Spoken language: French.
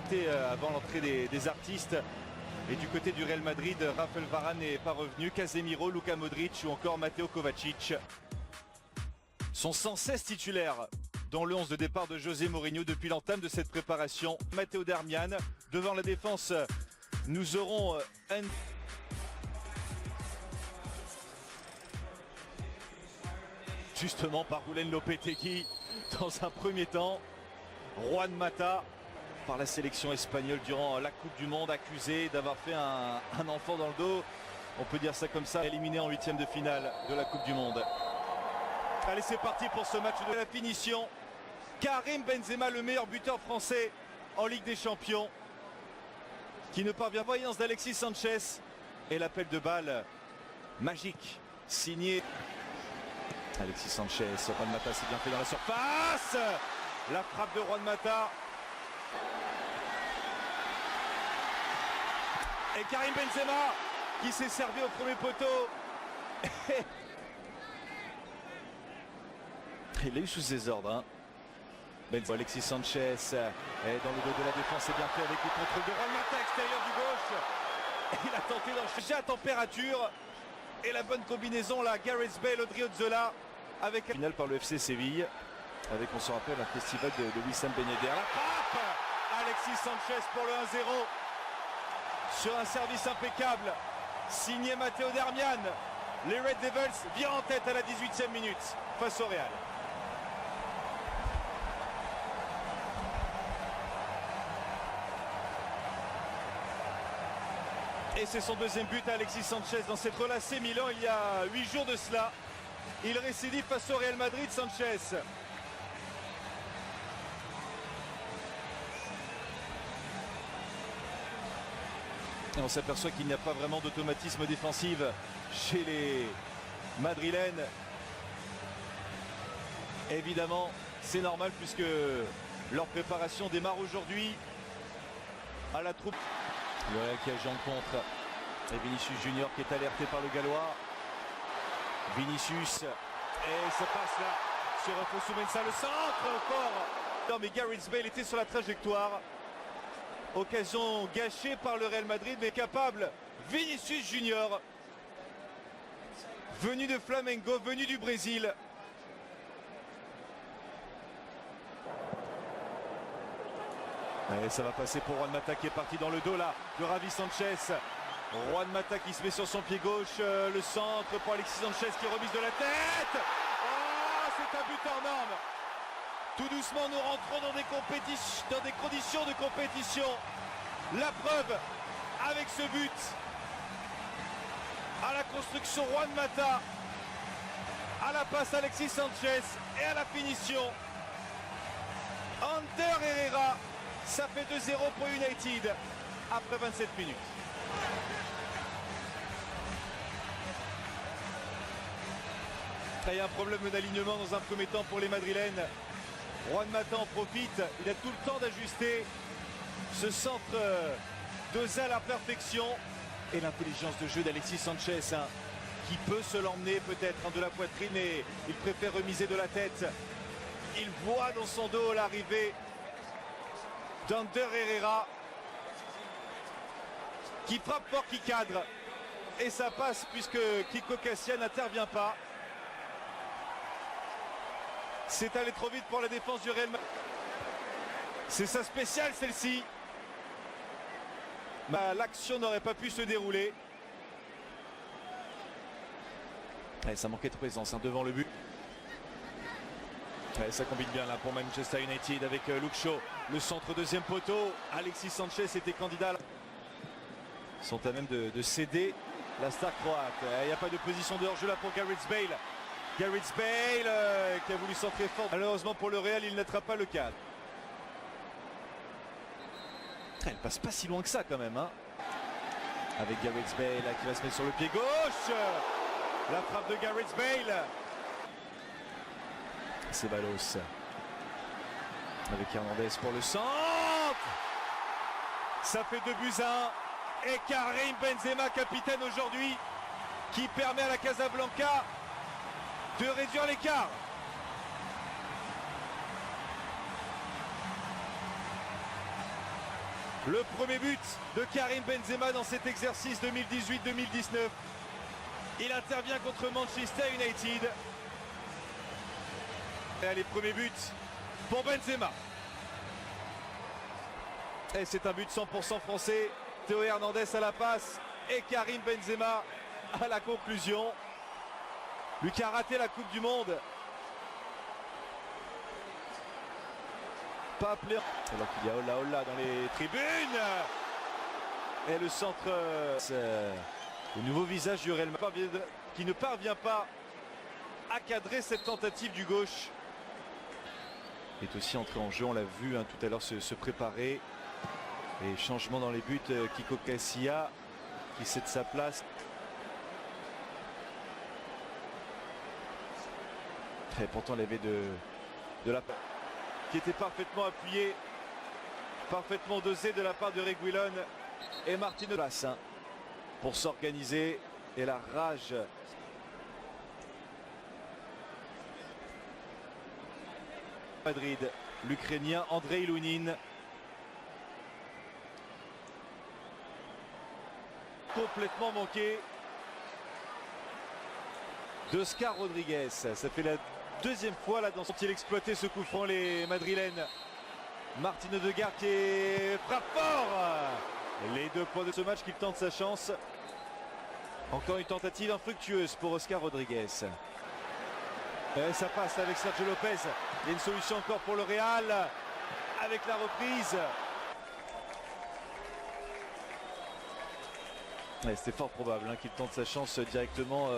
cité avant l'entrée des artistes. Et du côté du Real Madrid, Raphaël Varane n'est pas revenu. Casemiro, Luka Modric ou encore Mateo Kovacic sont sans cesse titulaires dans le 11 de départ de José Mourinho depuis l'entame de cette préparation. Matteo Darmian devant la défense. Nous aurons justement par Julen Lopetegui dans un premier temps. Juan Mata par la sélection espagnole durant la Coupe du Monde, accusé d'avoir fait un enfant dans le dos. On peut dire ça comme ça, éliminé en huitième de finale de la Coupe du Monde. Allez, c'est parti pour ce match de la finition. Karim Benzema, le meilleur buteur français en Ligue des Champions, qui ne parvient pas. Voyance d'Alexis Sanchez et l'appel de balle magique signé Alexis Sanchez. Juan Mata s'est bien fait dans la surface. La frappe de Juan Mata. Et Karim Benzema qui s'est servi au premier poteau. Il est eu sous ses ordres. Hein. Alexis Sanchez est dans le dos de la défense. C'est bien fait avec le contrôle de Juan Mata, extérieur du gauche. Il a tenté d'enchaîner à température. Et la bonne combinaison là, Gareth Bale, Odriozola avec finale par le FC Séville. Avec, on se rappelle, un festival de Wissam Ben Yedder. La frappe Alexis Sanchez pour le 1-0. Sur un service impeccable, signé Matteo Darmian. Les Red Devils viennent en tête à la 18e minute face au Real. Et c'est son deuxième but à Alexis Sanchez dans cette relâche Milan il y a 8 jours de cela. Il récidive face au Real Madrid, Sanchez. Et on s'aperçoit qu'il n'y a pas vraiment d'automatisme défensif chez les Madrilènes. Évidemment, c'est normal puisque leur préparation démarre aujourd'hui à la troupe. Le Real qui agit en contre. Et Vinicius Junior qui est alerté par le Gallois. Vinicius. Et ça passe là sur Afonso Mensah. Le centre encore. Non mais Gareth Bale était sur la trajectoire. Occasion gâchée par le Real Madrid, mais capable. Vinicius Junior, venu de Flamengo, venu du Brésil. Et ça va passer pour Juan Mata qui est parti dans le dos là de Javi Sanchez. Juan Mata qui se met sur son pied gauche. Le centre pour Alexis Sanchez qui remise de la tête. Oh, c'est un but hors norme. Tout doucement, nous rentrons dans des conditions de compétition. La preuve avec ce but. À la construction, Juan Mata. À la passe, Alexis Sanchez. Et à la finition, Ander Herrera. Ça fait 2-0 pour United après 27 minutes. Il y a un problème d'alignement dans un premier temps pour les Madrilènes. Juan Mata en profite, il a tout le temps d'ajuster ce centre de Zal à perfection. Et l'intelligence de jeu d'Alexis Sanchez qui peut se l'emmener peut-être de la poitrine, mais il préfère remiser de la tête. Il voit dans son dos l'arrivée d'Ander Herrera qui frappe fort, qui cadre. Et ça passe puisque Kiko Cassia n'intervient pas. C'est allé trop vite pour la défense du Real Madrid. C'est sa spéciale celle-ci. L'action n'aurait pas pu se dérouler. Et ça manquait de présence devant le but. Et ça combine bien là pour Manchester United avec Luke Shaw. Le centre deuxième poteau. Alexis Sanchez était candidat. Ils sont à même de céder la star croate. Il n'y a pas de position de hors-jeu là pour Gareth Bale. Gareth Bale qui a voulu centrer fort. Malheureusement pour le Real, il n'attrape pas le cadre. Elle passe pas si loin que ça quand même. Avec Gareth Bale qui va se mettre sur le pied gauche. La frappe de Gareth Bale. Ceballos. Avec Hernandez pour le centre. Ça fait 2-1. Et Karim Benzema, capitaine aujourd'hui, qui permet à la Casablanca de réduire l'écart. Le premier but de Karim Benzema dans cet exercice 2018-2019. Il intervient contre Manchester United. Et allez, premier but pour Benzema. Et c'est un but 100% français. Théo Hernandez à la passe et Karim Benzema à la conclusion. Lui qui a raté la Coupe du Monde. Pas appelé. Alors qu'il y a Olla Olla dans les tribunes. Et le centre. Le nouveau visage du Real Madrid qui ne parvient pas à cadrer cette tentative du gauche. Il est aussi entré en jeu, on l'a vu tout à l'heure se préparer. Et changement dans les buts, Kiko Casilla qui cède sa place. Et pourtant il avait de la qui était parfaitement appuyé, parfaitement dosé de la part de Reguilón et Martino place pour s'organiser. Et la rage Madrid, l'Ukrainien Andrei Lunin. Complètement manqué d'Oscar Rodriguez. Ça fait la deuxième fois là dans son exploité ce coup franc les madrilènes. Martino Odegaard qui frappe fort. Les 2 points de ce match qui tente sa chance. Encore une tentative infructueuse pour Oscar Rodriguez. Et ça passe avec Sergio Lopez. Il y a une solution encore pour le Real avec la reprise. C'était fort probable qu'il tente sa chance directement.